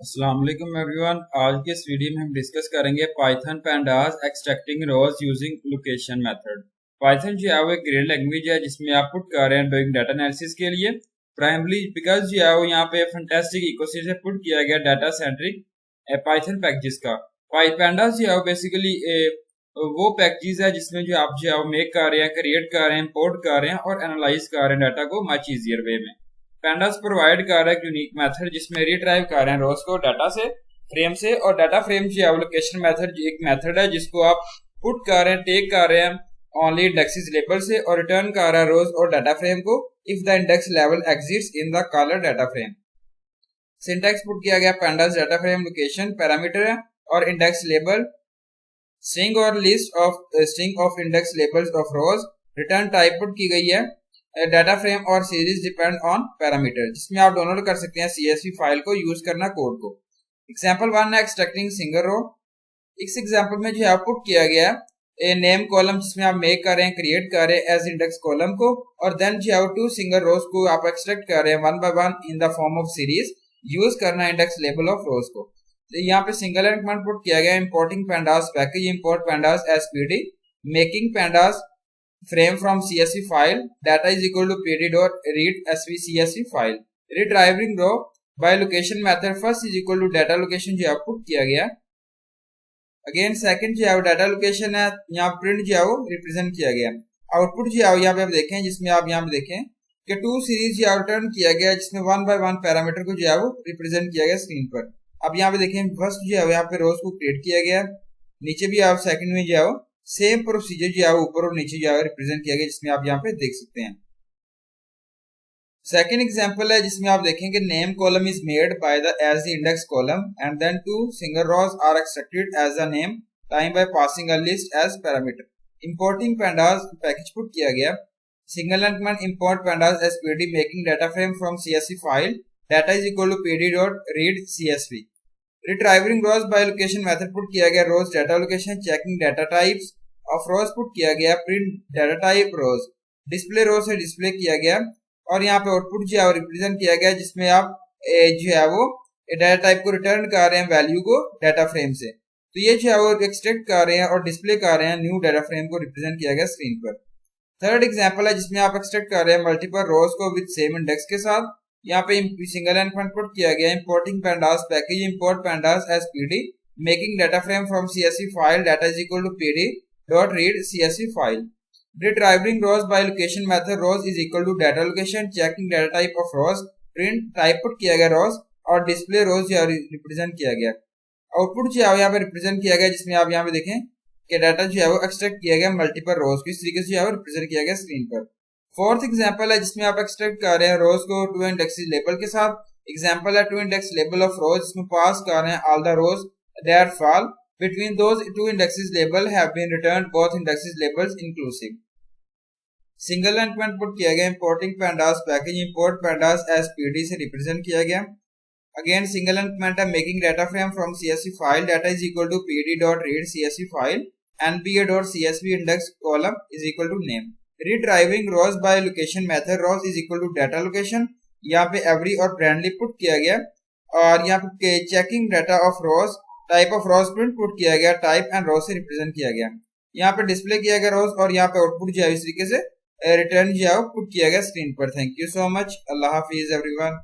अस्सलाम वालेकुम एवरीवन। आज के इस वीडियो में हम डिस्कस करेंगे पाइथन पैंडास एक्सट्रैक्टिंग रोज यूजिंग लोकेशन मेथड। पाइथन जो है वो एक ग्रेड लैंग्वेज है जिसमें आप पुट कर रहे हैं डूइंग डाटा एनालिसिस के लिए प्राइमरी बिकॉज जो है वो यहाँ पे फैंटास्टिक इकोसिस्टम पुट किया गया डाटा सेंट्रिक पाइथन पैकेजेस का। पैंडास जो है वो बेसिकली वो पैकेजेस है जिसमें जो आप जो है वो मेक कर रहे हैं, क्रिएट कर रहे हैं, इंपोर्ट कर रहे हैं और एनालाइज कर रहे हैं डाटा को मच इजियर वे में। पैंडास प्रोवाइड कर रहा है यूनिक मेथड जिसमें रिट्राइव कर रहे हैं रोज को डाटा से फ्रेम से, और डाटा फ्रेम जो है लोकेशन मेथड एक मेथड है जिसको आप पुट कर रहे हैं, टेक कर रहे हैं ओनली इंडेक्सेस लेबल से और रिटर्न कर रहा है रोज और डाटा फ्रेम को इफ द इंडेक्स लेवल exists in the caller data frame. Syntax put किया गया pandas data frame location parameter है और इंडेक्स लेबल स्ट्रिंग और list of string of index labels of rows. Return type put की गई है डाटा फ्रेम और सीरीज डिपेंड ऑन पैरामीटर, जिसमें आप डाउनलोड कर सकते हैं CSV फाइल को यूज करना कोड को। एग्जांपल 1 है एक्सट्रैक्टिंग सिंगल रो। इस एग्जांपल में जो है पुट किया गया ए नेम कॉलम जिसमें आप मेक कर रहे हैं, क्रिएट कर रहे हैं एज इंडेक्स कॉलम को, और देन जो है 2 सिंगल रोज को आप एक्सट्रैक्ट कर रहे हैं 1 by 1 in the form of series, use करना इंडेक्स लेबल ऑफ रोज को। तो यहाँ पे सिंगल एंड कमांड पुट किया गया importing pandas package, import pandas SPD, making pandas frame from CSV file, data is equal to pd.read CSV file, retrieving row by location method first is equal to data location जो output किया गया। Again second जो है data location है, यहाँ print जो है वो रिप्रेजेंट किया गया। आउटपुट जो है यहाँ पे आप देखें, जिसमें आप यहाँ पे देखें कि 2 सीरीज जो रिटर्न किया गया जिसमें 1 बाय 1 पैरामीटर को जो है वो रिप्रेजेंट किया गया स्क्रीन पर। अब यहाँ पे देखें फर्स्ट जो है यहाँ पे रोज को क्रिएट किया गया, नीचे भी आप सेकंड में जो है सेम प्रोसीजर जो है ऊपर और नीचे जो है रिप्रेजेंट किया गया, जिसमें आप यहाँ पे देख सकते हैं। सेकंड एग्जांपल है जिसमें आप देखेंगे name column is made by the as the index column and then 2 single rows are extracted as the name time by passing a list as parameter. Importing pandas package put किया गया single and command import pandas as PD making data frame from CSV file, data is equal to pd.read CSV। Retrieving rows by location method put किया गया rows data location, checking data types of rose put किया गया print data type रोज, display रोज से display किया गया, और यहाँ पे आउटपुट जो है रिप्रेजेंट किया गया जिसमें आप जो है वो डाटा टाइप को रिटर्न कर रहे हैं वैल्यू को डाटा फ्रेम से। तो ये जो है वो एक्सट्रैक्ट कर रहे हैं और डिस्प्ले कर रहे हैं न्यू डाटा फ्रेम को रिप्रेजेंट किया गया स्क्रीन पर। थर्ड एग्जाम्पल है जिसमें आप एक्सट्रैक्ट कर रहे हैं मल्टीपल रोज को विद सेम इंडेक्स के साथ। यहाँ पे सिंगल एंड पुट किया गया importing pandas package, import pandas as PD making data frame from CSV file, data is equal to pd.read CSV file. Retrieving rows by location method, rows is equal to data location, checking data type of rows, print type put किया गया रोज और display रोज जो represent किया गया। Output जो है यहाँ पे रिप्रेजेंट किया गया जिसमें आप यहाँ पे देखें कि डाटा जो है वो एक्सट्रैक्ट किया गया मल्टीपल रोज को, इस तरीके से जो है वो रिप्रेजेंट किया गया स्क्रीन पर। फोर्थ एग्जांपल है जिसमें आप एक्सट्रैक्ट कर रहे हैं रोज को 2 इंडेक्सेस लेबल के साथ। एग्जांपल है 2 इंडेक्स लेबल ऑफ रोज, इसमें पास कर रहे हैं all the rows that fall between those 2 indexes label have been returned both indexes labels inclusive। Single and command put किया गया importing pandas package, import pandas as PD से represent किया गया। Again single and command है making data frame from CSV file, data is equal to pd.read CSV file, nba.csv index column is equal to name. Retrieving rows by location method, rows is equal to data location, यहाँ पे every और ब्रांडली put किया गया, और यहाँ पे checking data of rose type of rows print put किया गया, टाइप एंड रोज से रिप्रेजेंट किया गया। यहाँ पे डिस्प्ले किया गया रोज और यहाँ पे आउटपुट जो है इस तरीके से रिटर्न जो है पुट किया गया स्क्रीन पर। Thank you so much, Allah Hafiz everyone.